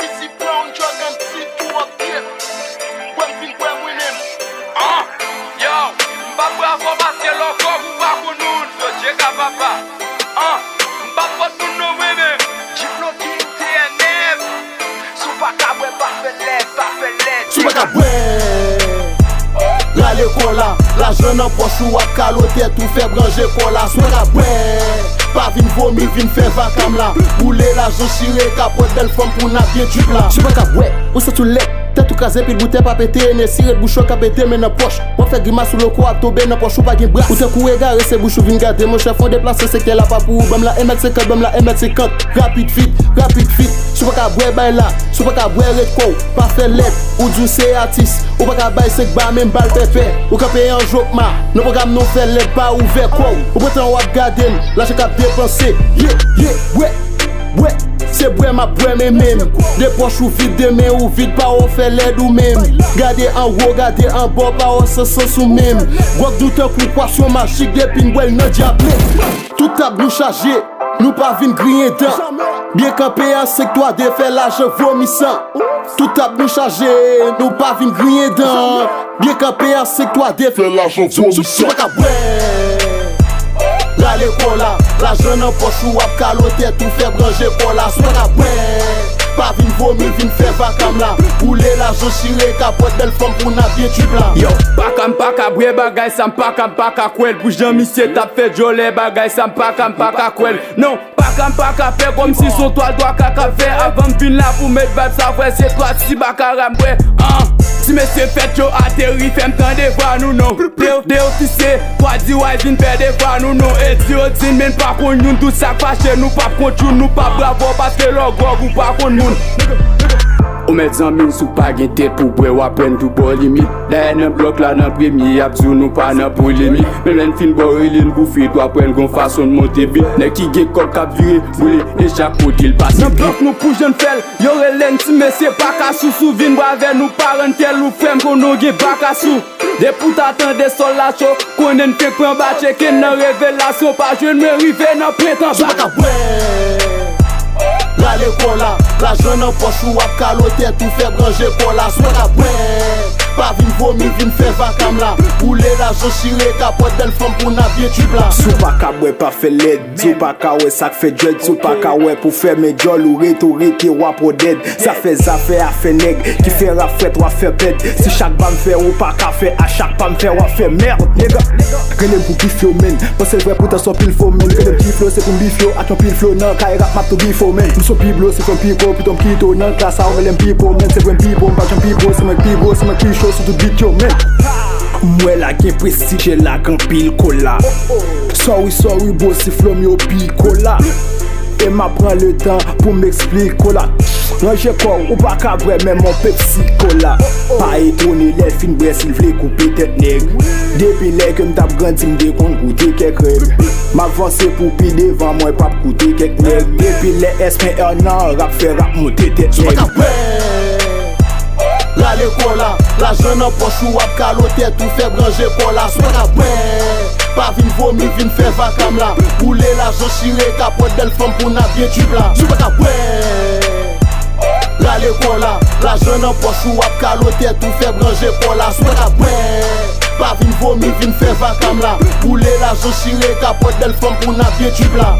Ici Brown Drug MC tout en pied. Yo, m'pa bravo parce que l'encore ou pas pour nous, je papa. M'pa pas pour nous même. Hypnotique TNF. Sous pas caboué, pas fait l'aide. Sou pa kabwe La l'école là, la jeune en poche ou à caloter tout fait branger pour la sou pa kabwe Pas vin vomi, vin fait vacam là Boule la jeune chiré, capote belle femme pour n'a bien du plat Sou pa kabwe, ou se tout lait Tête tout casé puis le bouteille pas pété Ne siré de bouchon qu'a pété mais dans poche Ou fait grimace sous le cou à tomber dans poche ou pas gain bras Ou te kou égaré c'est bouche ou vin garder Mon chef on déplace c'est qu'elle a pas pour Bam la M50, bam la M50 Rapide fit Sou pa kabwe bay là Sou pa kabwe red kou Pas fait lettre ou dou c'est artiste Ou pa kabay c'est que ba même balle pépé Ou ka paye un joke ma Non programme non fait lettre pas ouvert kou Ou prétend wap garder Là j'ai qu'à dépenser Ouais c'est boué ma boué mais même Des poches ou vide de main ou vide pas ou fait l'aide ou même Gardez en haut, gardez en bas pas ou sens ou même Gouak doute pour poisson magique des pinguels n'a diable Tout a blou chargé, nous pas vin griller dedans Bien campé en secteur de faire l'âge vomissant Tout a blou chargé, nous pas vin griller dedans Bien campé en secteur de faire l'âge vomissant La l'école là, la jeune en poche ou à caloter tout fait branger pour la soie à Pas vin vomi, vin fait vacam là Boule la jeune chiré, capote belle femme pour n'a bien du blanc Yo, pas qu'à bré bagay, ça m'pas qu'à kwel Bouche d'un monsieur t'a fait jolé bagay, ça m'pas qu'à kwel Non, pas qu'à faire comme si son toile doit qu'à faire Avant de venir là pour mettre vibe, ça vrai c'est toi si pas qu'à rambouer Si monsieur fait yo atterri, fais m'tend des voix nous non Des officiers, toi dis ouais vin faire des voix nous non Et si on dit même pas qu'on nous tout ça fâché Nous pas contre nous pas bravo parce que l'on ou pas contre nous Ou met zanmine sou pa gen tête pour boire ou apprendre tout bon limite D'ailleurs nan bloc là nan premier abdou nous pas nan pour limite Même l'en fin boire l'en bouffer toi apprendre gon façon de monter vite N'est qui gen kop cap viré boule et chaque côté il passe Nan bloc nous pour jeune fel y'aurait l'en si mais c'est pas qu'à sou souvin boire avec nous parentel ou frère qu'on nous gen pas qu'à sou Des pour t'attendre des soldats chaud qu'on en fait prend ba checker nan révélation pas jeune me river nan printemps La l'école là, la jeune en poche ou à caloter tout fait branger pour la soie à Pas vin vomi, vin fait vacam là Boule la jeune chiré, capote belle femme pour n'a bien du blanc Sou pa kabwe pas fait l'aide Sou pa kawe sak fait dread Sou pa kawe pour faire mes jol ou rhétorique ou pour dead Ça fait affaire à fait nèg Qui fait rafet ou à faire pète Si chaque bam fait ou pas ka fait À chaque bam fait ou à faire merde nèga Relève pour bifio men Pense vrai pour ta son pile faux men Relève petit flow c'est pour bifio A ton pile flow nan ka rap map to bifo men Nous son piblo c'est comme pico Puis ton pito nan classe a relève pipo men C'est vrai pipo M'pas j'en pipo C'est moi pipo C'est moi qui chaud C'est tout bit yo men Moi la gen prestige la gan pile cola Sorry beau si flow mi au picola Et m'a prend le temps pour m'expliquer cola Ranger quoi ou pas cabre même mon Pepsi Cola Pas étonné les fins brest il vle couper tête nèg Depuis les que m'tap grandi m'de kon goûter quelque règle M'avancer pour pi devant moi pas goûter quelque nèg Depuis les SPR nan rap fait rap monter tête nèg La l'école là, la jeune en poche ou à caloter tout fait branger pour la soie à Pas vin vomi, vin fait vacam là Boule la jeune chiré, capote belle femme pour n'a bien du blanc Sou pa kabwe La l'école là, la jeune en poche ou à caloter tout fait branger pour la soie à Pas vin vomi, vin fait vacam là Boule la jeune chiré, capote belle femme pour n'a bien du blanc